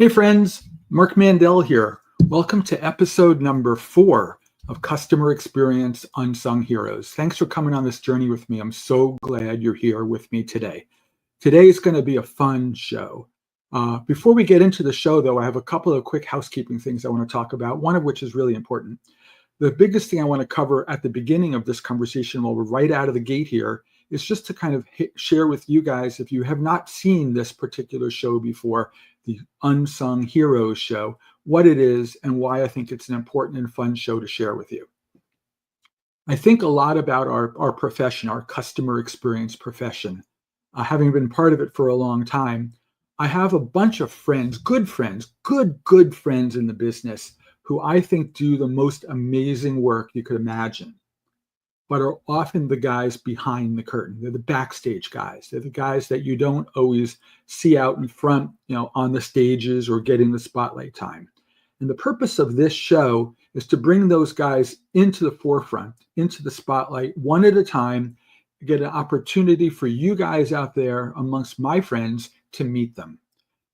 Hey friends, Mark Mandel here. Welcome to episode number 4 of Customer Experience Unsung Heroes. Thanks for coming on this journey with me. I'm so glad you're here with me today. Today is going to be a fun show. Before we get into the show, though, I have a couple of quick housekeeping things I want to talk about, one of which is really important. The biggest thing I want to cover at the beginning of this conversation while we're right out of the gate here is just to kind of share with you guys, if you have not seen this particular show before, the Unsung Heroes show, what it is and why I think it's an important and fun show to share with you. I think a lot about our profession, our customer experience profession. Having been part of it for a long time, I have a bunch of friends, good friends in the business who I think do the most amazing work you could imagine, but are often the guys behind the curtain. They're the backstage guys. They're the guys that you don't always see out in front, on the stages or getting the spotlight time. And the purpose of this show is to bring those guys into the forefront, into the spotlight, one at a time, get an opportunity for you guys out there amongst my friends to meet them.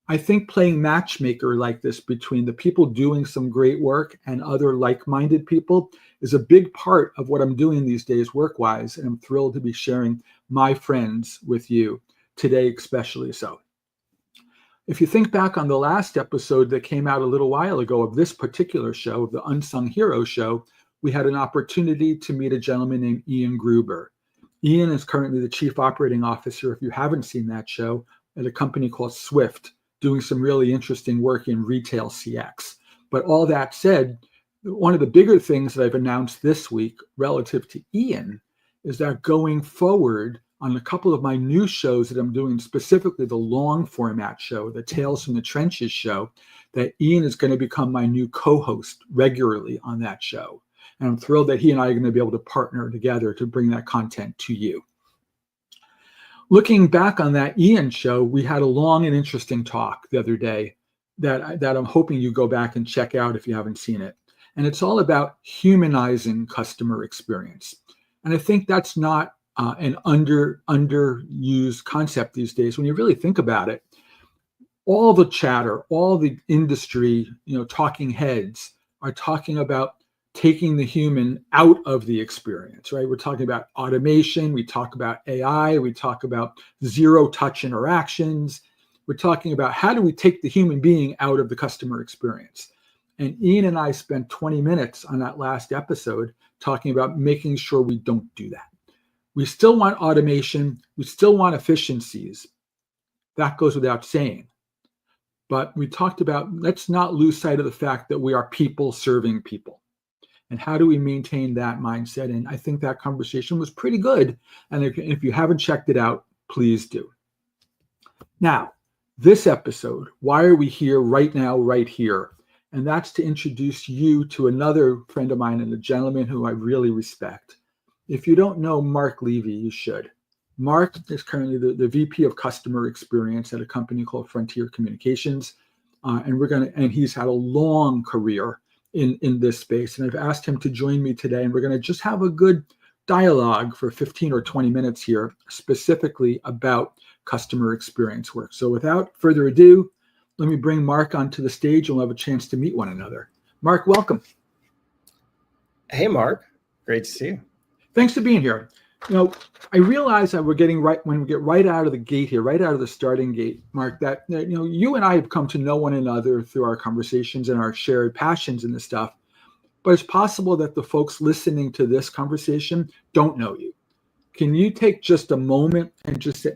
I think playing matchmaker like this between the people doing some great work and other like-minded people is a big part of what I'm doing these days work-wise, and I'm thrilled to be sharing my friends with you today, especially so. If you think back on the last episode that came out a little while ago of this particular show, the Unsung Hero show, we had an opportunity to meet a gentleman named Ian Gruber. Ian is currently the Chief Operating Officer, if you haven't seen that show, at a company called Swift, doing some really interesting work in retail CX. But all that said, one of the bigger things that I've announced this week relative to Ian is that going forward on a couple of my new shows that I'm doing, specifically the long format show, the Tales from the Trenches show, that Ian is going to become my new co-host regularly on that show. And I'm thrilled that he and I are going to be able to partner together to bring that content to you. Looking back on that Ian show, we had a long and interesting talk the other day that I'm hoping you go back and check out if you haven't seen it. And it's all about humanizing customer experience. And I think that's not an underused concept these days. When you really think about it, all the chatter, all the industry, talking heads are talking about taking the human out of the experience, right? We're talking about automation. We talk about AI. We talk about zero touch interactions. We're talking about how do we take the human being out of the customer experience? And Ian and I spent 20 minutes on that last episode talking about making sure we don't do that. We still want automation. We still want efficiencies. That goes without saying. But we talked about, let's not lose sight of the fact that we are people serving people. And how do we maintain that mindset? And I think that conversation was pretty good. And if you haven't checked it out, please do. Now, this episode, why are we here right now, right here? And that's to introduce you to another friend of mine and a gentleman who I really respect. If you don't know Mark Levy, you should. Mark is currently the VP of Customer Experience at a company called Frontier Communications. And he's had a long career in this space. And I've asked him to join me today, and we're going to just have a good dialogue for 15 or 20 minutes here, specifically about customer experience work. So without further ado, let me bring Mark onto the stage and we'll have a chance to meet one another. Mark, welcome. Hey, Mark. Great to see you. Thanks for being here. I realize that when we get right out of the gate here, right out of the starting gate, Mark, that you and I have come to know one another through our conversations and our shared passions in this stuff. But it's possible that the folks listening to this conversation don't know you. Can you take just a moment and just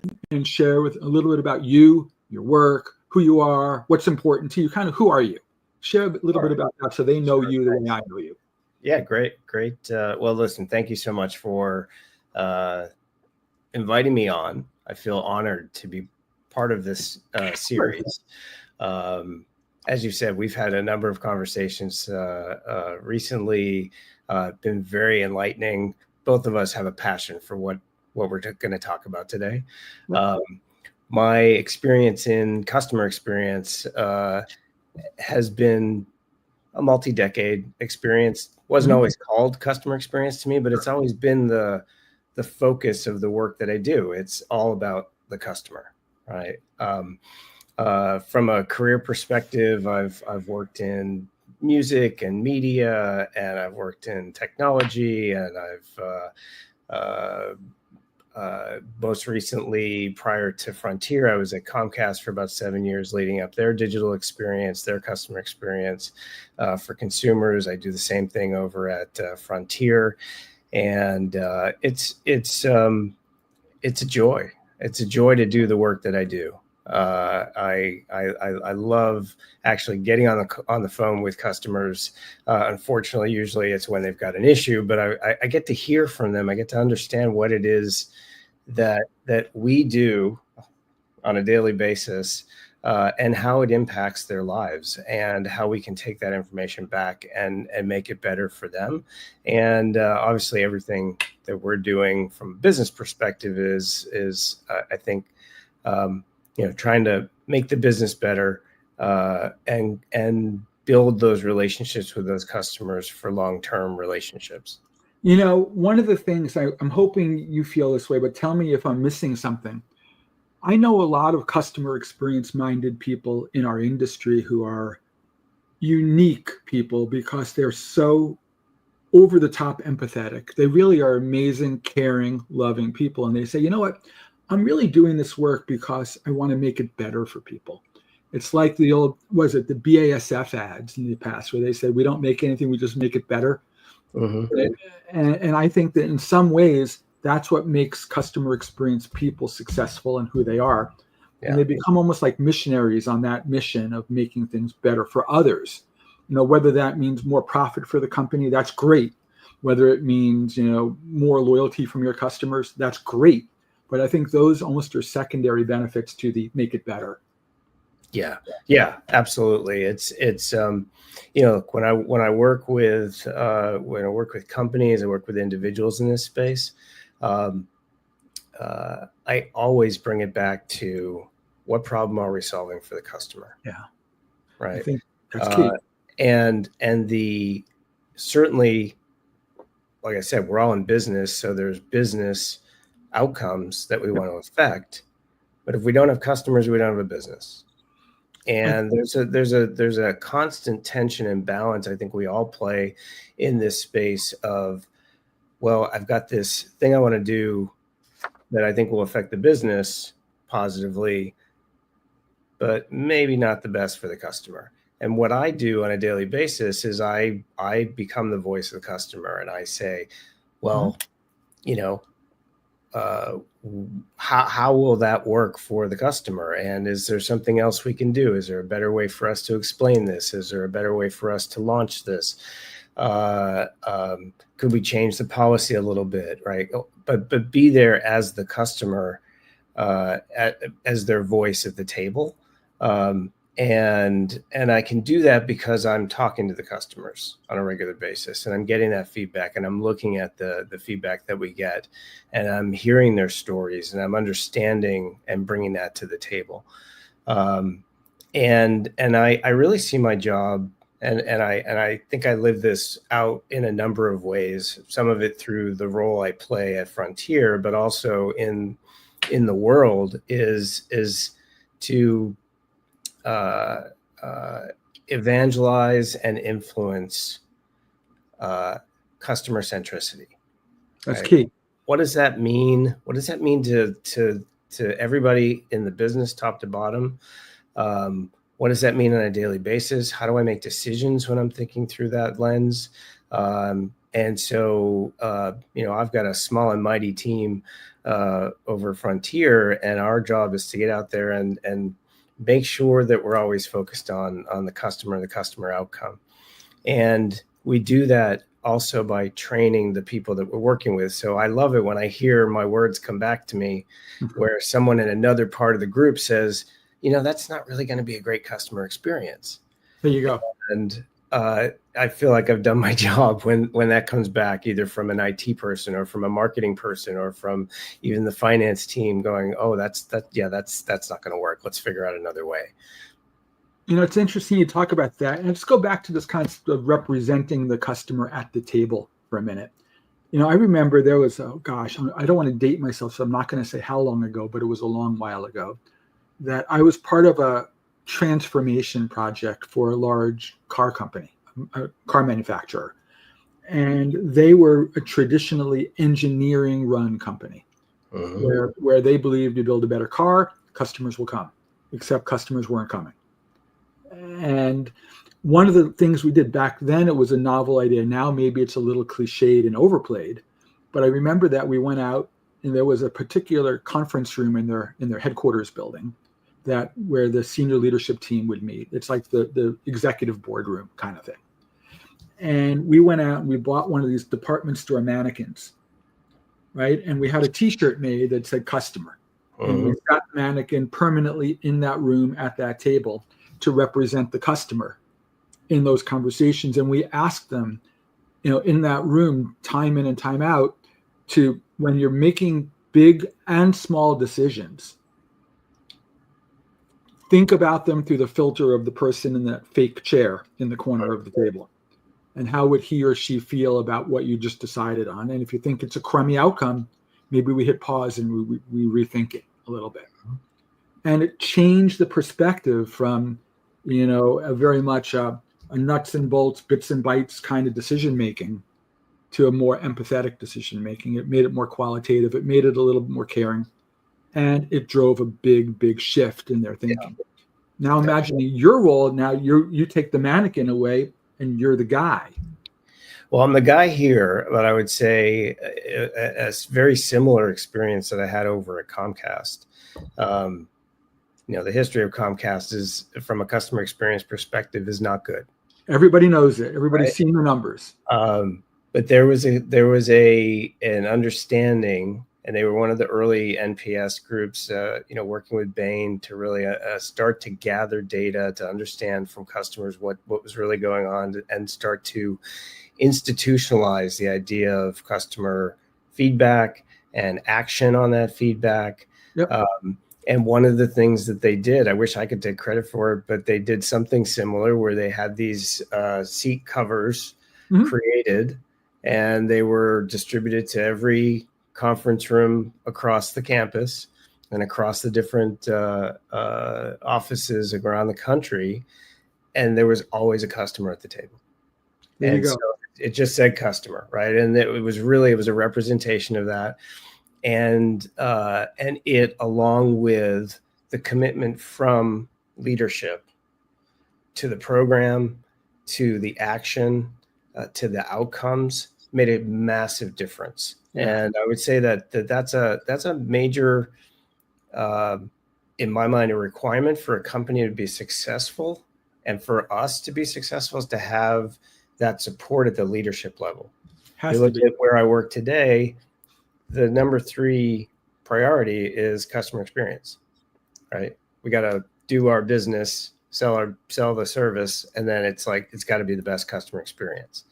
share with a little bit about you, your work, who you are, what's important to you, kind of who are you? Share a little bit about that so they know you the way I know you. Yeah, great. Well, listen, thank you so much for inviting me on. I feel honored to be part of this series. As you said, we've had a number of conversations recently, been very enlightening. Both of us have a passion for what we're going to talk about today. My experience in customer experience has been a multi-decade experience. Wasn't always called customer experience to me, but it's always been the focus of the work that I do. It's all about the customer, right? From a career perspective, I've worked in music and media, and I've worked in technology, and most recently, prior to Frontier, I was at Comcast for about 7 years, leading up their digital experience, their customer experience for consumers. I do the same thing over at Frontier, and it's a joy. It's a joy to do the work that I do. I love actually getting on the phone with customers. Unfortunately, usually it's when they've got an issue, but I get to hear from them. I get to understand what it is that we do on a daily basis, and how it impacts their lives, and how we can take that information back and make it better for them. And obviously, everything that we're doing from a business perspective is I think, trying to make the business better, and build those relationships with those customers for long-term relationships. One of the things I'm hoping you feel this way, but tell me if I'm missing something. I know a lot of customer experience minded people in our industry who are unique people because they're so over the top empathetic. They really are amazing, caring, loving people. And they say, you know what? I'm really doing this work because I want to make it better for people. It's like the old, the BASF ads in the past where they said, we don't make anything, we just make it better. Mm-hmm. And I think that in some ways, that's what makes customer experience people successful and who they are. Yeah. And they become almost like missionaries on that mission of making things better for others. Whether that means more profit for the company, that's great. Whether it means, more loyalty from your customers, that's great. But I think those almost are secondary benefits to the make it better. Yeah, absolutely. It's when I work with companies, I work with individuals in this space. I always bring it back to what problem are we solving for the customer? Yeah, right. I think that's key. And certainly, like I said, we're all in business, so there's business outcomes that we want to affect. But if we don't have customers, we don't have a business. And there's a constant tension and balance I think we all play in this space of, well, I've got this thing I want to do that I think will affect the business positively, but maybe not the best for the customer. And what I do on a daily basis is I become the voice of the customer, and I say, well, how will that work for the customer? And is there something else we can do? Is there a better way for us to explain this? Is there a better way for us to launch this? Could we change the policy a little bit, right? But be there as the customer, as their voice at the table. And I can do that because I'm talking to the customers on a regular basis, and I'm getting that feedback, and I'm looking at the feedback that we get, and I'm hearing their stories, and I'm understanding and bringing that to the table. And I really see my job, and I think I live this out in a number of ways. Some of it through the role I play at Frontier, but also in the world is to evangelize and influence customer centricity. That's right? Key. What does that mean? What does that mean to everybody in the business, top to bottom? What does that mean on a daily basis? How do I make decisions when I'm thinking through that lens? And so, I've got a small and mighty team over Frontier, and our job is to get out there and make sure that we're always focused on the customer outcome. And we do that also by training the people that we're working with. So I love it when I hear my words come back to me, where someone in another part of the group says, that's not really going to be a great customer experience. There you go. And I feel like I've done my job when that comes back, either from an IT person or from a marketing person or from even the finance team going, oh, that's not going to work. Let's figure out another way. It's interesting you talk about that. And let's go back to this concept of representing the customer at the table for a minute. I remember there was, I don't want to date myself, so I'm not going to say how long ago, but it was a long while ago. that I was part of a transformation project for a large car company, a car manufacturer. And they were a traditionally engineering run company where they believed you build a better car, customers will come, except customers weren't coming. And one of the things we did back then, it was a novel idea. Now maybe it's a little cliched and overplayed, but I remember that we went out and there was a particular conference room in their headquarters building where the senior leadership team would meet. It's like the executive boardroom kind of thing. And we went out and we bought one of these department store mannequins, right? And we had a T-shirt made that said customer. And we got the mannequin permanently in that room at that table to represent the customer in those conversations. And we asked them, in that room, time in and time out, to when you're making big and small decisions, think about them through the filter of the person in that fake chair in the corner of the table. And how would he or she feel about what you just decided on? And if you think it's a crummy outcome, maybe we hit pause and we rethink it a little bit. And it changed the perspective from, a very much a nuts and bolts, bits and bytes kind of decision making to a more empathetic decision making. It made it more qualitative. It made it a little bit more caring. And it drove a big, big shift in their thinking. Yeah. Now imagine your role. Now you take the mannequin away and you're the guy. Well, I'm the guy here, but I would say a very similar experience that I had over at Comcast. The history of Comcast is, from a customer experience perspective, is not good. Everybody knows it. Everybody's seen the numbers. But there was an understanding, and they were one of the early NPS groups, working with Bain to really start to gather data to understand from customers what was really going on and start to institutionalize the idea of customer feedback and action on that feedback. Yep. And one of the things that they did, I wish I could take credit for it, but they did something similar where they had these seat covers created, and they were distributed to every conference room across the campus and across the different offices around the country. And there was always a customer at the table. There you go. So it just said customer, right? And it was a representation of that. And it, along with the commitment from leadership to the program, to the action, to the outcomes, made a massive difference. Yeah. And I would say that's a major, in my mind, a requirement for a company to be successful, and for us to be successful is to have that support at the leadership level. You look at where I work today, the number 3 priority is customer experience, right? We got to do our business, sell the service, and then it's got to be the best customer experience.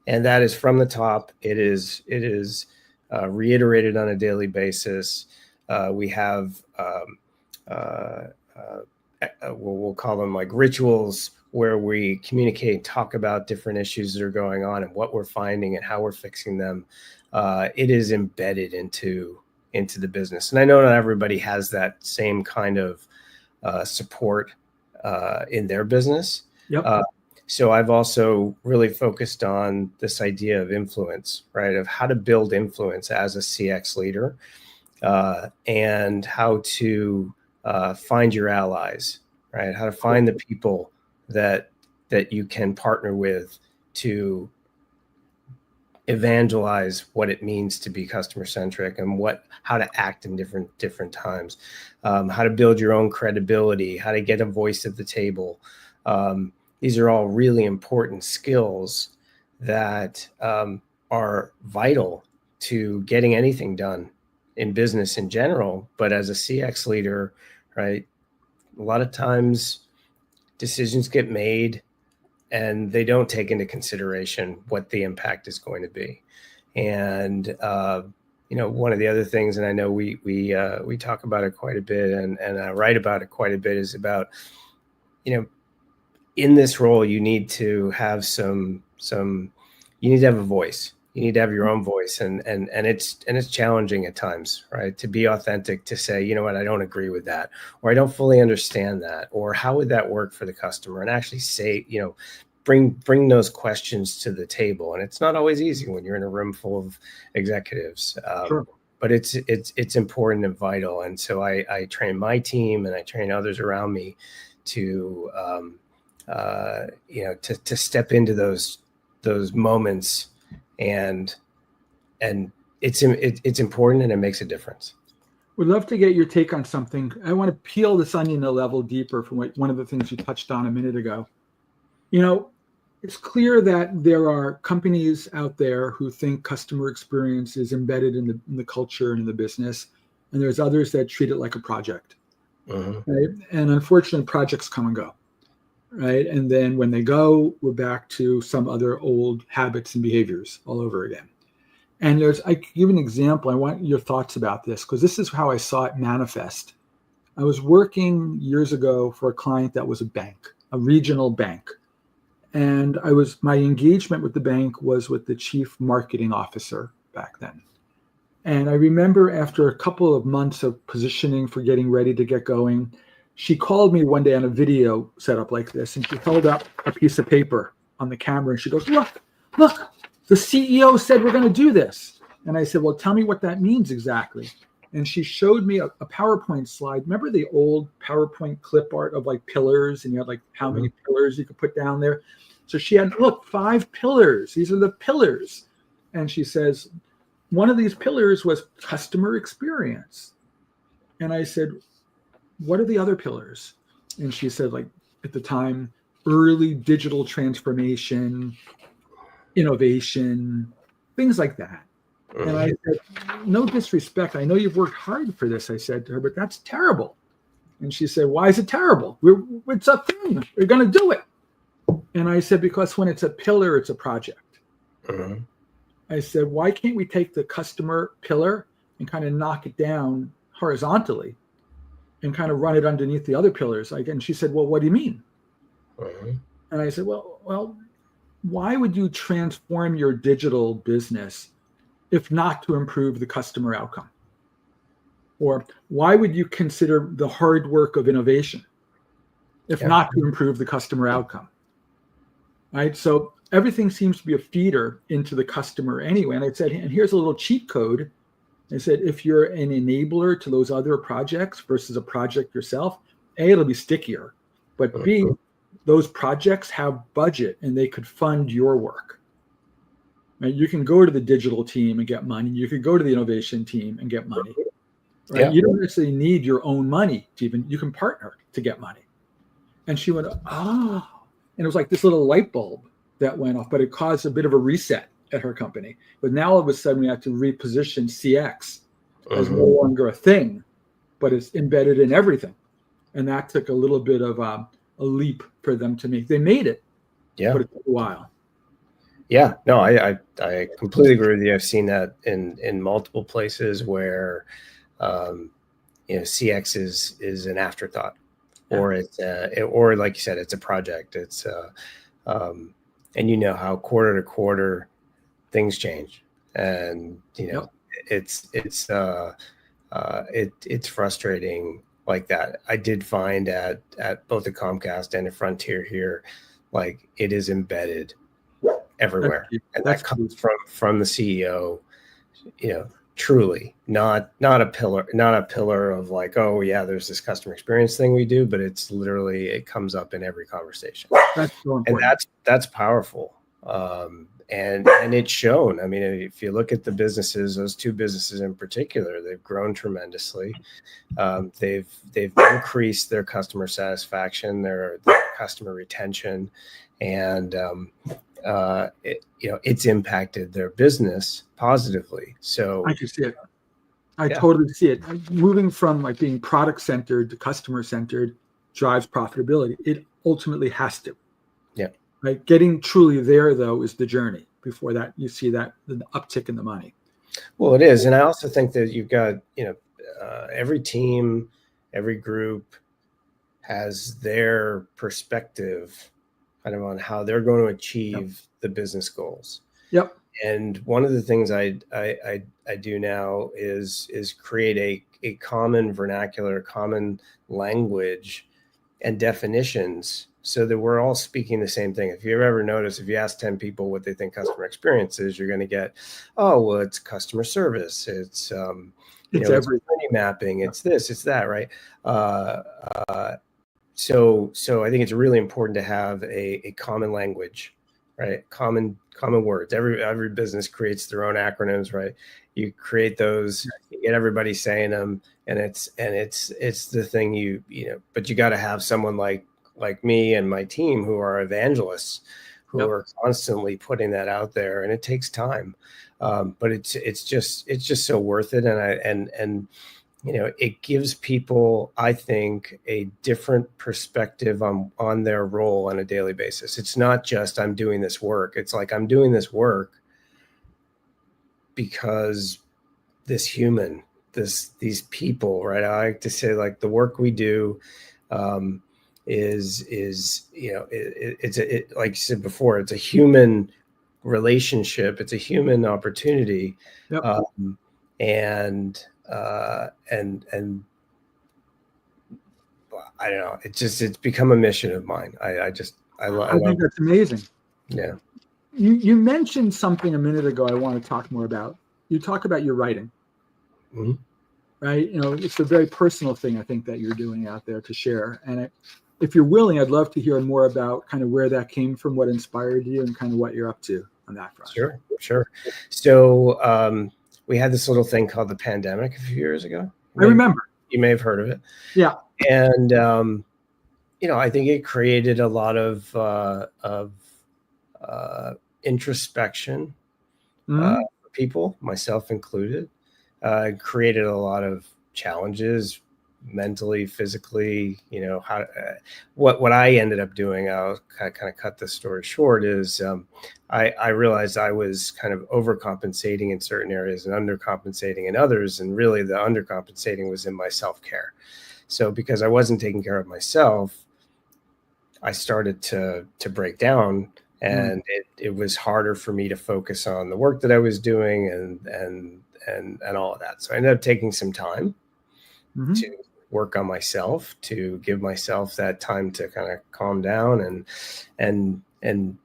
And that is from the top. It is reiterated on a daily basis. We have we'll call them like rituals where we communicate and talk about different issues that are going on and what we're finding and how we're fixing them. It is embedded into the business. And I know not everybody has that same kind of support in their business. Yep. So I've also really focused on this idea of influence, right? Of how to build influence as a CX leader, and how to find your allies, right? How to find the people that you can partner with to evangelize what it means to be customer centric and how to act in different times, how to build your own credibility, how to get a voice at the table. These are all really important skills that are vital to getting anything done in business in general. But as a CX leader, right, a lot of times decisions get made and they don't take into consideration what the impact is going to be. And one of the other things, and I know we talk about it quite a bit, and I write about it quite a bit, is about, in this role, you need to have you need to have a voice. You need to have your own voice, and it's challenging at times, right? To be authentic, to say, you know what, I don't agree with that, or I don't fully understand that, or how would that work for the customer, and actually say, bring those questions to the table. And it's not always easy when you're in a room full of executives, Sure. but it's important and vital. And so I train my team and I train others around me to to step into those moments, and it's important, and it makes a difference. Would love to get your take on something. I want to peel this onion a level deeper from one of the things you touched on a minute ago. It's clear that there are companies out there who think customer experience is embedded in the culture and in the business, and there's others that treat it like a project. Mm-hmm. Right? And unfortunately, projects come and go. Right? And then when they go, we're back to some other old habits and behaviors all over again. And I give an example. I want your thoughts about this, because this is how I saw it manifest. I was working years ago for a client that was a bank, a regional bank. And my engagement with the bank was with the chief marketing officer back then. And I remember after a couple of months of positioning for getting ready to get going, she called me one day on a video setup like this, and she held up a piece of paper on the camera, and she goes, look, the CEO said we're going to do this. And I said, well, tell me what that means exactly. And she showed me a PowerPoint slide. Remember the old PowerPoint clip art of like pillars, and you had like how many pillars you could put down there? So she had, look, 5 pillars. These are the pillars. And she says, one of these pillars was customer experience. And I said, what are the other pillars? And she said, like, at the time, early digital transformation, innovation, things like that. And I said, no disrespect, I know you've worked hard for this, I said to her, but that's terrible. And she said, why is it terrible? It's a thing. We're going to do it. And I said, because when it's a pillar, it's a project. Mm-hmm. I said, why can't we take the customer pillar and kind of knock it down horizontally and kind of run it underneath the other pillars? And she said, well, what do you mean? Mm-hmm. And I said, well, why would you transform your digital business if not to improve the customer outcome? Or why would you consider the hard work of innovation if not to improve the customer outcome? Right? So everything seems to be a feeder into the customer anyway. And I said, and here's a little cheat code. I said, if you're an enabler to those other projects versus a project yourself, A, it'll be stickier. But B, those projects have budget and they could fund your work. Right? You can go to the digital team and get money. You could go to the innovation team and get money. Right? Yeah. You don't necessarily need your own money to you can partner to get money. And she went, oh. And it was like this little light bulb that went off, but it caused a bit of a reset at her company. But now all of a sudden we have to reposition CX as no longer a thing, but it's embedded in everything. And that took a little bit of a leap for them to make. They made it, but it took a while. Yeah, no, I completely agree with you. I've seen that in multiple places where, CX is an afterthought, or it's or like you said, it's a project. It's and how quarter to quarter things change, and it's frustrating like that. I did find at both the Comcast and the Frontier here, like it is embedded everywhere, and that comes from the CEO, truly not a pillar of like, oh yeah, there's this customer experience thing we do, but it's literally, it comes up in every conversation. That's so important. And that's powerful. And it's shown. I mean, if you look at the businesses, those 2 businesses in particular, they've grown tremendously. They've increased their customer satisfaction, their customer retention, and it's impacted their business positively. So I can see it. I totally see it. Moving from like being product centered to customer centered drives profitability. It ultimately has to. Yeah. Right. Getting truly there though is the journey. Before that, you see that the uptick in the money. Well, it is, and I also think that you've got every team, every group has their perspective kind of on how they're going to achieve the business goals. Yep. And one of the things I do now is create a common vernacular, common language and definitions so that we're all speaking the same thing. If you've ever noticed, if you ask 10 people what they think customer experience is, you're going to get, oh, well, it's customer service. It's, It's it's everything. journey mapping. It's this, it's that, right? So I think it's really important to have a common language, right? Common words. Every business creates their own acronyms, right? You create those, you get everybody saying them, and it's the thing you know. But you got to have someone like me and my team who are evangelists, who are constantly putting that out there, and it takes time. But it's just so worth it, and it gives people, I think, a different perspective on their role on a daily basis. It's not just I'm doing this work. It's like I'm doing this work because these people, right? I like to say, like, the work we do is like you said before, it's a human relationship. It's a human opportunity. Yep. And I don't know. It's become a mission of mine. I think that's amazing. Yeah. You mentioned something a minute ago I want to talk more about. You talk about your writing, right? It's a very personal thing, I think, that you're doing out there to share. And if you're willing, I'd love to hear more about kind of where that came from, what inspired you, and kind of what you're up to on that front. Sure. So we had this little thing called the pandemic a few years ago. I remember. You may have heard of it. Yeah. And I think it created a lot of introspection for people, myself included. Created a lot of challenges, mentally, physically. What I ended up doing, I'll kind of cut this story short, is I realized I was kind of overcompensating in certain areas and undercompensating in others, and really the undercompensating was in my self-care. So because I wasn't taking care of myself, I started to break down, and it was harder for me to focus on the work that I was doing and all of that. So I ended up taking some time to work on myself, to give myself that time to kind of calm down and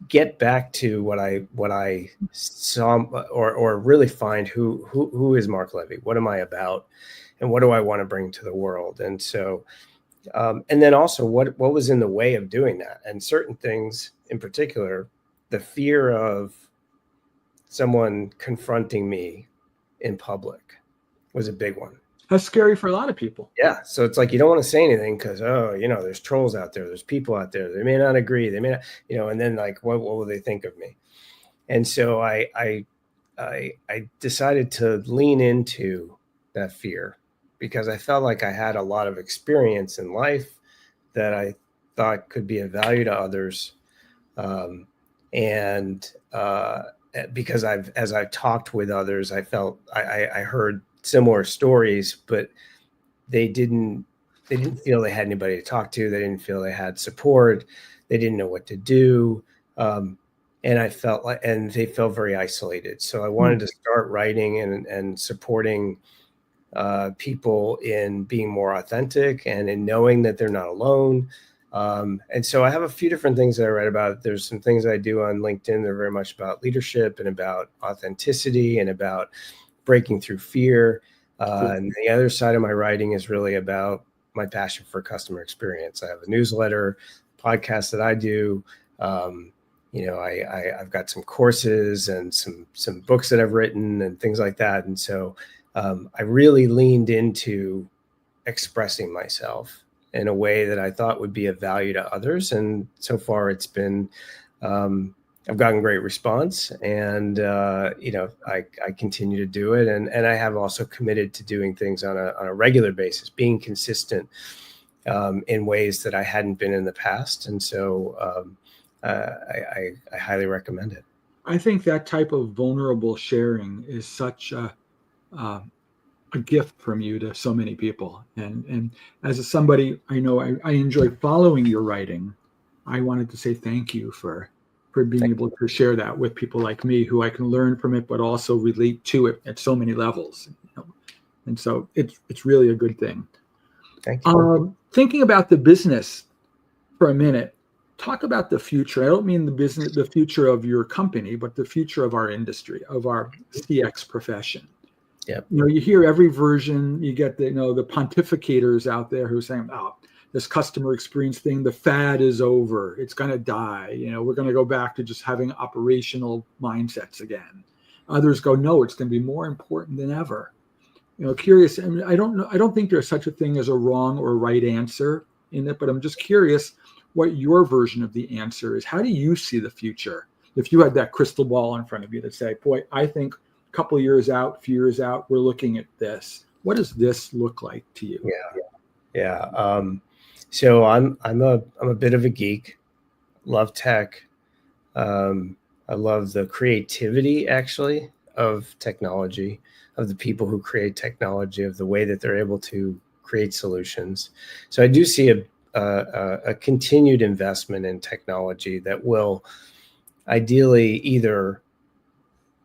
get back to what I saw, or really find who is Mark Levy? What am I about? And what do I want to bring to the world? And so, and then also what was in the way of doing that? And certain things in particular, the fear of someone confronting me in public was a big one. That's scary for a lot of people. Yeah. So it's like, you don't want to say anything because, there's trolls out there. There's people out there. They may not agree. They may not, and then, like, what will they think of me? And so I decided to lean into that fear, because I felt like I had a lot of experience in life that I thought could be of value to others. Because as I've talked with others, I felt I heard similar stories, but they didn't feel they had anybody to talk to. They didn't feel they had support. They didn't know what to do. And I felt like, and they felt very isolated. So I wanted to start writing and supporting people in being more authentic and in knowing that they're not alone. And so I have a few different things that I write about. There's some things I do on LinkedIn. They're very much about leadership and about authenticity and about breaking through fear. And the other side of my writing is really about my passion for customer experience. I have a newsletter, podcast that I do. I've got some courses and some books that I've written and things like that. And so I really leaned into expressing myself in a way that I thought would be of value to others. And so far it's been, I've gotten great response, and, I continue to do it. And I have also committed to doing things on a regular basis, being consistent in ways that I hadn't been in the past. And so I highly recommend it. I think that type of vulnerable sharing is such a gift from you to so many people. And as somebody, I know I enjoy following your writing. I wanted to say thank you for for being able to share that with people like me, who I can learn from it, but also relate to it at so many levels. And so it's really a good thing. Thank you. Thinking about the business for a minute, talk about the future. I don't mean the future of your company, but the future of our industry, of our CX profession. Yep. You hear every version. You get the pontificators out there who are saying, "Oh, this customer experience thing, the fad is over. It's going to die. We're going to go back to just having operational mindsets again." Others go, "No, it's going to be more important than ever." Curious. I mean, I don't think there's such a thing as a wrong or right answer in it, but I'm just curious what your version of the answer is. How do you see the future? If you had that crystal ball in front of you that say, "Boy, I think a couple of years out, a few years out, we're looking at this." What does this look like to you? Yeah. So I'm a bit of a geek. Love tech. I love the creativity, actually, of technology, of the people who create technology, of the way that they're able to create solutions. So I do see a continued investment in technology that will ideally either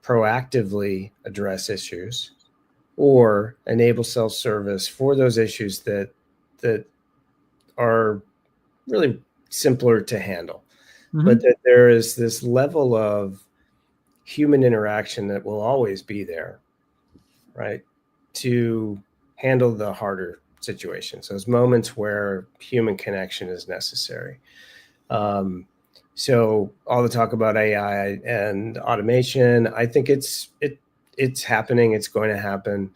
proactively address issues or enable self-service for those issues that are really simpler to handle. But that there is this level of human interaction that will always be there, right, to handle the harder situations, those moments where human connection is necessary. So all the talk about AI and automation, I think it's happening. It's going to happen.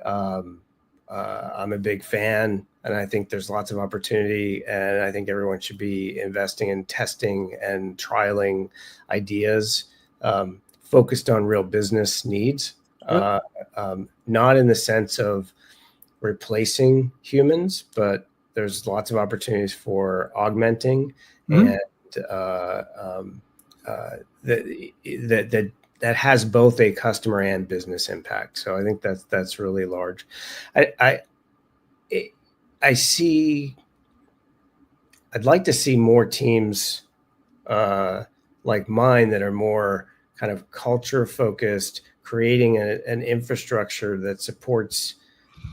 I'm a big fan, and I think there's lots of opportunity, and I think everyone should be investing in testing and trialing ideas focused on real business needs, not in the sense of replacing humans, but there's lots of opportunities for augmenting and that has both a customer and business impact. So I think that's really large. I'd like to see more teams like mine that are more kind of culture focused, creating an infrastructure that supports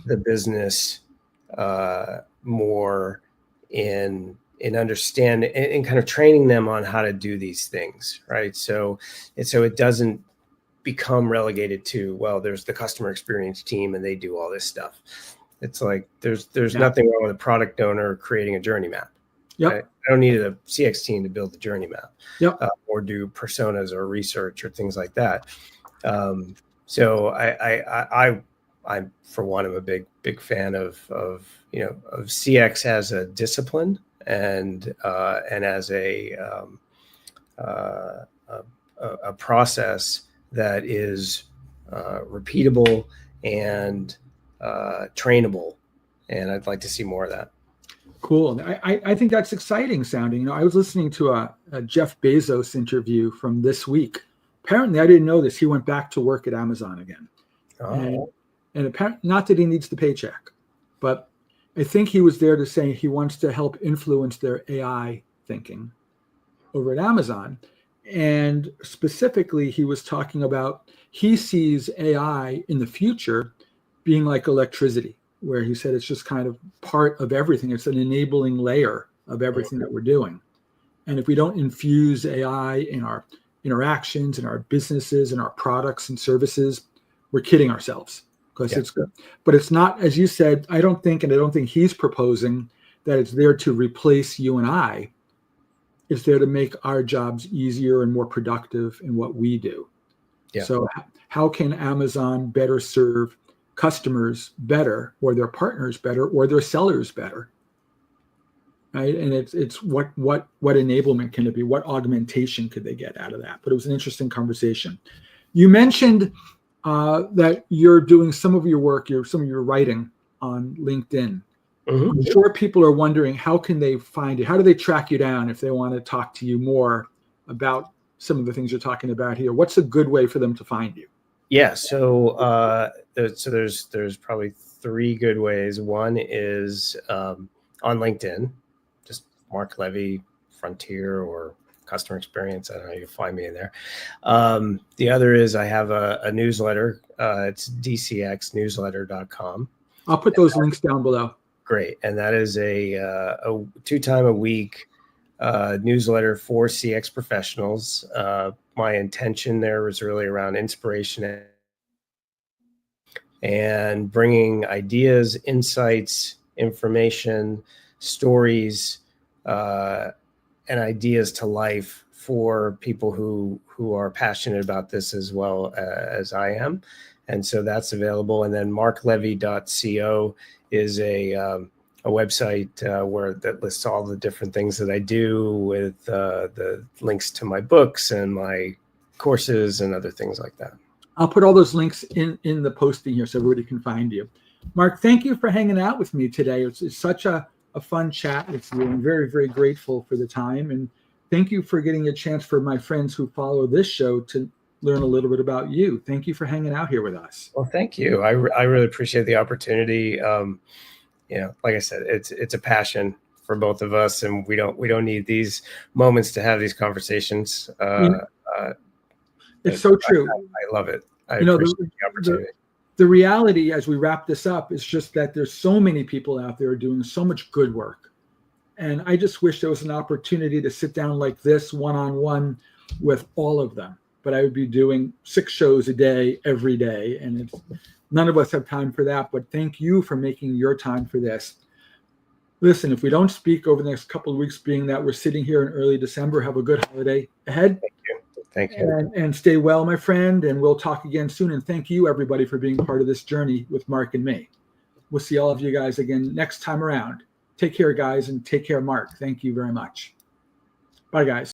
the business more in understanding and kind of training them on how to do these things, right? So it doesn't become relegated to, well, there's the customer experience team and they do all this stuff. It's like there's nothing wrong with a product owner creating a journey map. I don't need a CX team to build the journey map or do personas or research or things like that. So I for one, I'm a big fan of CX as a discipline and as a process that is repeatable and trainable, and I'd like to see more of that. Cool. I think that's exciting sounding. I was listening to a Jeff Bezos interview from this week. Apparently, I didn't know this. He went back to work at Amazon again. And apparently, not that he needs the paycheck, but I think he was there to say he wants to help influence their AI thinking over at Amazon. And specifically, he was talking about he sees AI in the future being like electricity, where he said it's just kind of part of everything. It's an enabling layer of everything that we're doing. And if we don't infuse AI in our interactions, in our businesses, in our products and services, we're kidding ourselves. Because it's good. But it's not, as you said, I don't think he's proposing that it's there to replace you and I. It's there to make our jobs easier and more productive in what we do. Yeah. So how can Amazon better serve customers better, or their partners better, or their sellers better? Right? And it's what enablement can it be? What augmentation could they get out of that? But it was an interesting conversation. You mentioned that you're doing some of your work, some of your writing on LinkedIn. I'm sure people are wondering, how can they find you? How do they track you down if they want to talk to you more about some of the things you're talking about here? What's a good way for them to find you? Yeah, so there's probably three good ways. One is on LinkedIn, just Mark Levy, Frontier, or customer experience. I don't know, you'll find me in there. The other is I have a newsletter. It's dcxnewsletter.com. I'll put those links down below. Great. And that is a 2-time a week newsletter for CX professionals. My intention there was really around inspiration and bringing ideas, insights, information, stories, and ideas to life for people who are passionate about this as well as I am. And so that's available. And then marklevy.co is a website where that lists all the different things that I do, with the links to my books and my courses and other things like that. I'll put all those links in the posting here so everybody can find you. Mark, thank you for hanging out with me today. It's such a fun chat with you. I'm very, very grateful for the time. And thank you for getting a chance for my friends who follow this show to learn a little bit about you. Thank you for hanging out here with us. Well, thank you. I really appreciate the opportunity. Like I said, it's a passion for both of us, and we don't need these moments to have these conversations. It's so true. I love it. I appreciate the opportunity. The reality, as we wrap this up, is just that there's so many people out there doing so much good work. And I just wish there was an opportunity to sit down like this one-on-one with all of them. But I would be doing 6 shows a day, every day. And none of us have time for that. But thank you for making your time for this. Listen, if we don't speak over the next couple of weeks, being that we're sitting here in early December, have a good holiday ahead. Thank you. And stay well, my friend. And we'll talk again soon. And thank you, everybody, for being part of this journey with Mark and me. We'll see all of you guys again next time around. Take care, guys, and take care, Mark. Thank you very much. Bye, guys.